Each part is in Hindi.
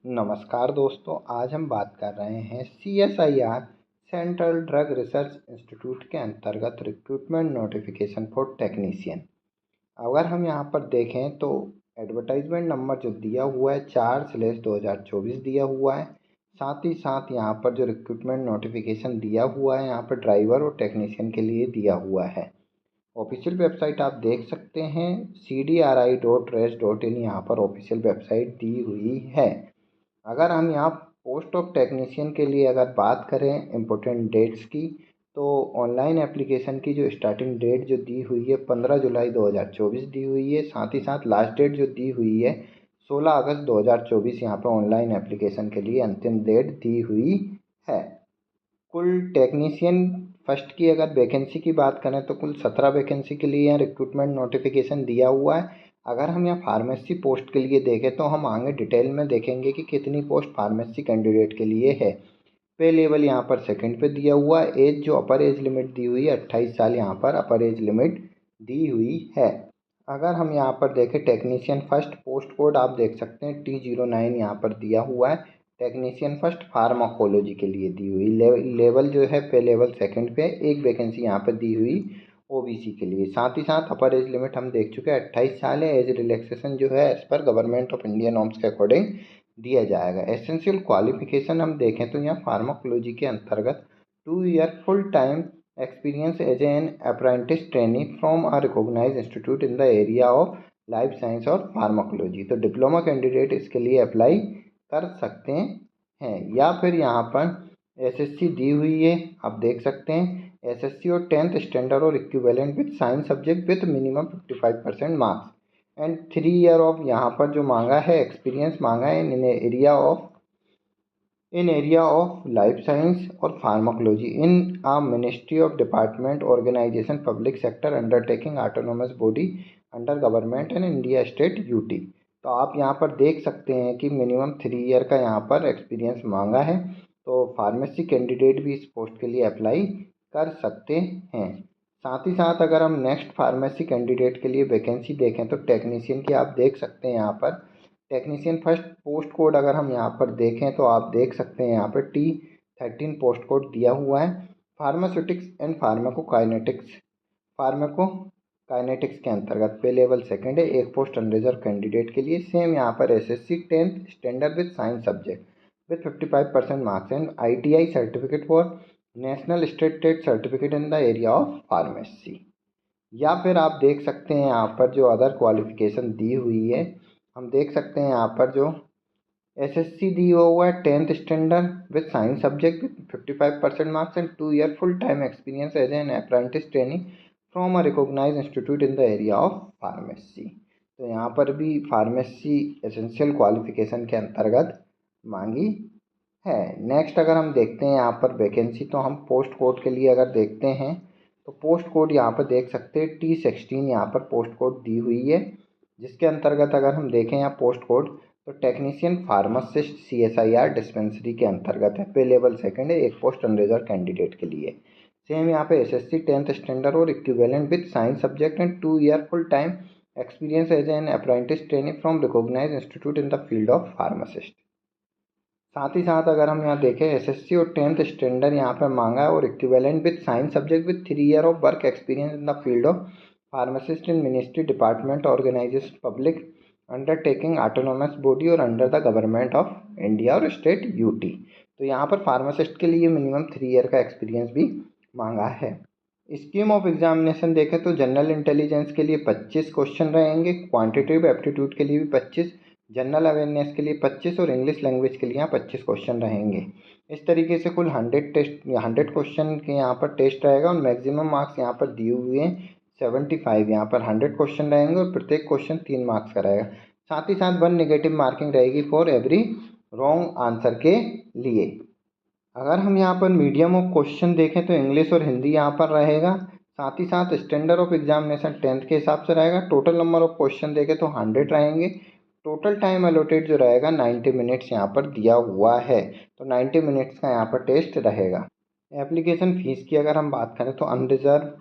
नमस्कार दोस्तों, आज हम बात कर रहे हैं CSIR central drug research institute के अंतर्गत रिक्रूटमेंट नोटिफिकेशन फॉर टेक्नीशियन। अगर हम यहाँ पर देखें तो एडवर्टाइजमेंट नंबर जो दिया हुआ है 4/2024 दिया हुआ है। साथ ही साथ यहाँ पर जो रिक्रूटमेंट नोटिफिकेशन दिया हुआ है यहाँ पर ड्राइवर और टेक्नीशियन के लिए दिया हुआ है। ऑफिशियल वेबसाइट आप देख सकते हैं cdri.res.in, यहाँ पर ऑफिशियल वेबसाइट दी हुई है। अगर हम यहाँ पोस्ट ऑफ टेक्नीशियन के लिए अगर बात करें इम्पोर्टेंट डेट्स की, तो ऑनलाइन एप्लीकेशन की जो स्टार्टिंग डेट जो दी हुई है 15 जुलाई 2024 दी हुई है। साथ ही साथ लास्ट डेट जो दी हुई है 16 अगस्त 2024 यहाँ पर ऑनलाइन एप्लीकेशन के लिए अंतिम डेट दी हुई है। कुल टेक्नीशियन फर्स्ट की अगर वैकेंसी की बात करें तो कुल 17 वैकेंसी के लिए यहाँ रिक्रूटमेंट नोटिफिकेशन दिया हुआ है। अगर हम यहाँ फार्मेसी पोस्ट के लिए देखें तो हम आगे डिटेल में देखेंगे कि कितनी पोस्ट फार्मेसी कैंडिडेट के लिए है। पे लेवल यहाँ पर सेकंड पे दिया हुआ है। एज जो अपर एज लिमिट दी हुई है 28 साल यहाँ पर अपर एज लिमिट दी हुई है। अगर हम यहाँ पर देखें टेक्नीशियन फर्स्ट पोस्ट कोड आप देख सकते हैं T09 यहाँ पर दिया हुआ है। टेक्नीशियन फर्स्ट फार्माकोलॉजी के लिए दी हुई लेवल जो है पे लेवल सेकंड पे एक वैकेंसी यहाँ पर दी हुई OBC के लिए। साथ ही साथ अपर एज लिमिट हम देख चुके हैं 28 साल है। एज रिलैक्सेशन जो है as per government of India norms के अकॉर्डिंग दिया जाएगा। एसेंशियल क्वालिफिकेशन हम देखें तो यहाँ फार्माकोलॉजी के अंतर्गत 2 year full time experience as an apprentice trainee from a recognized institute in the area of life science और फार्माकोलॉजी। तो डिप्लोमा कैंडिडेट इसके लिए अप्लाई कर सकते हैं। या फिर यहाँ पर एसएससी दी हुई है, आप देख सकते हैं एसएससी और 10th स्टैंडर्ड और equivalent with science subject with minimum 55% marks and 3 year of यहाँ पर जो मांगा है एक्सपीरियंस मांगा है in area of life science और pharmacology in uh ministry of department organisation public sector undertaking autonomous body under government and India state UT. तो आप यहाँ पर देख सकते हैं कि मिनिमम 3 ईयर का यहाँ पर एक्सपीरियंस मांगा है। तो फार्मेसी कैंडिडेट भी इस पोस्ट के लिए अप्लाई कर सकते हैं। साथ ही साथ अगर हम नेक्स्ट फार्मेसी कैंडिडेट के लिए वैकेंसी देखें तो टेक्नीशियन की आप देख सकते हैं यहाँ पर टेक्नीशियन फर्स्ट पोस्ट कोड अगर हम यहाँ पर देखें तो आप देख सकते हैं यहाँ पर T13 पोस्ट कोड दिया हुआ है। फार्मास्यूटिक्स एंड फार्माकोकाइनेटिक्स के अंतर्गत पे लेवल सेकंड है। एक पोस्ट अनरिजर्व कैंडिडेट के लिए सेम यहाँ पर SSC 10th standard with science subject with 55% marks and ITI certificate for national state certificate in the area of pharmacy. या फिर आप देख सकते हैं यहाँ पर जो अदर क्वालिफिकेशन दी हुई है हम देख सकते हैं यहाँ पर जो एसएससी दी हुआ है 10th standard with science subject with 55% marks and 2 year full time experience as an apprentice training from a recognise institute in the area of pharmacy. तो यहाँ पर भी फार्मेसी एसेंशियल क्वालिफिकेशन के अंतर्गत मांगी है। नेक्स्ट अगर हम देखते हैं यहाँ पर वैकेंसी तो हम पोस्ट कोड के लिए अगर देखते हैं तो पोस्ट कोड यहाँ पर देख सकते हैं T16 यहाँ पर पोस्ट कोड दी हुई है। जिसके अंतर्गत अगर हम देखें यहाँ पोस्ट कोड तो टेक्नीशियन फार्मासिस्ट CSIR डिस्पेंसरी के अंतर्गत है। पे लेवल सेकंड है। एक पोस्ट अनरिजर्व कैंडिडेट के लिए सेम यहाँ पे एसएससी 10th स्टैंडर्ड और equivalent with science subject and 2 year full time experience as an apprentice training from recognise institute in the field of pharmacist. साथ ही साथ अगर हम यहाँ देखें एसएससी और 10th स्टैंडर्ड यहाँ पर मांगा है और equivalent with science subject with 3 year of work experience in the field of pharmacist in ministry department organisation public undertaking autonomous body और under the government of India और स्टेट यूटी। तो यहाँ पर फार्मासिस्ट के लिए मिनिमम 3 ईयर का एक्सपीरियंस भी मांगा है। स्कीम ऑफ एग्जामिनेशन देखें तो जनरल इंटेलिजेंस के लिए 25 क्वेश्चन रहेंगे, क्वांटिटेटिव एप्टीट्यूड के लिए भी 25, जनरल अवेयरनेस के लिए 25 और इंग्लिश लैंग्वेज के लिए यहाँ 25 क्वेश्चन रहेंगे। इस तरीके से कुल 100 क्वेश्चन के यहाँ पर टेस्ट रहेगा और मैक्सिमम मार्क्स यहाँ पर दिए हुए हैं 75। यहाँ पर 100 क्वेश्चन रहेंगे और प्रत्येक क्वेश्चन 3 मार्क्स का रहेगा। साथ ही साथ 1 नेगेटिव मार्किंग रहेगी फॉर एवरी रॉन्ग आंसर के लिए। अगर हम यहाँ पर मीडियम ऑफ क्वेश्चन देखें तो इंग्लिश और हिंदी यहाँ पर रहेगा। साथ ही साथ स्टैंडर्ड ऑफ एग्जामिनेशन 10th के हिसाब से रहेगा। टोटल नंबर ऑफ क्वेश्चन देखें तो 100 रहेंगे। टोटल टाइम एलोटेड जो रहेगा 90 मिनट्स यहाँ पर दिया हुआ है। तो 90 मिनट्स का यहाँ पर टेस्ट रहेगा। एप्लीकेशन फ़ीस की अगर हम बात करें तो अनरिजर्व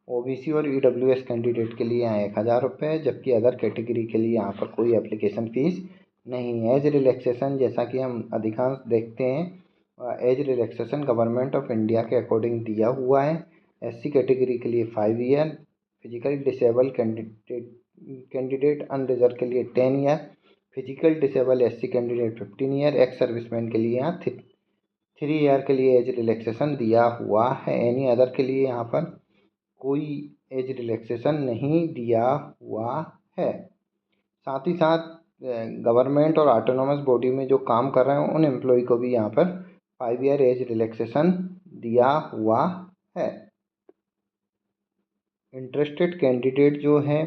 OBC और EWS कैंडिडेट के लिए यहाँ 1000 रुपये है, जबकि अदर कैटेगरी के लिए यहाँ पर कोई एप्लीकेशन फ़ीस नहीं। एज रिलैक्सेशन जैसा कि हम अधिकांश देखते हैं, age relaxation government of India के अकॉर्डिंग दिया हुआ है। एससी कैटेगरी के लिए 5 year, physically disable candidate unreserve के लिए 10 year, physical disable SC candidate 15 year, ex serviceman के लिए यहाँ 3 ईयर के लिए एज रिलैक्सेशन दिया हुआ है। एनी अदर के लिए यहाँ पर कोई एज रिलैक्सेशन नहीं दिया हुआ है। साथ ही साथ गवर्नमेंट और ऑटोनोमस बॉडी में जो काम कर रहे हैं उन एम्प्लॉय को भी यहाँ पर 5 ईयर एज रिलैक्सेशन दिया हुआ है। इंटरेस्टेड कैंडिडेट जो है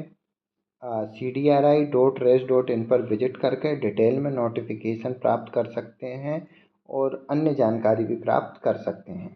cdri.res.in पर विजिट करके डिटेल में नोटिफिकेशन प्राप्त कर सकते हैं और अन्य जानकारी भी प्राप्त कर सकते हैं।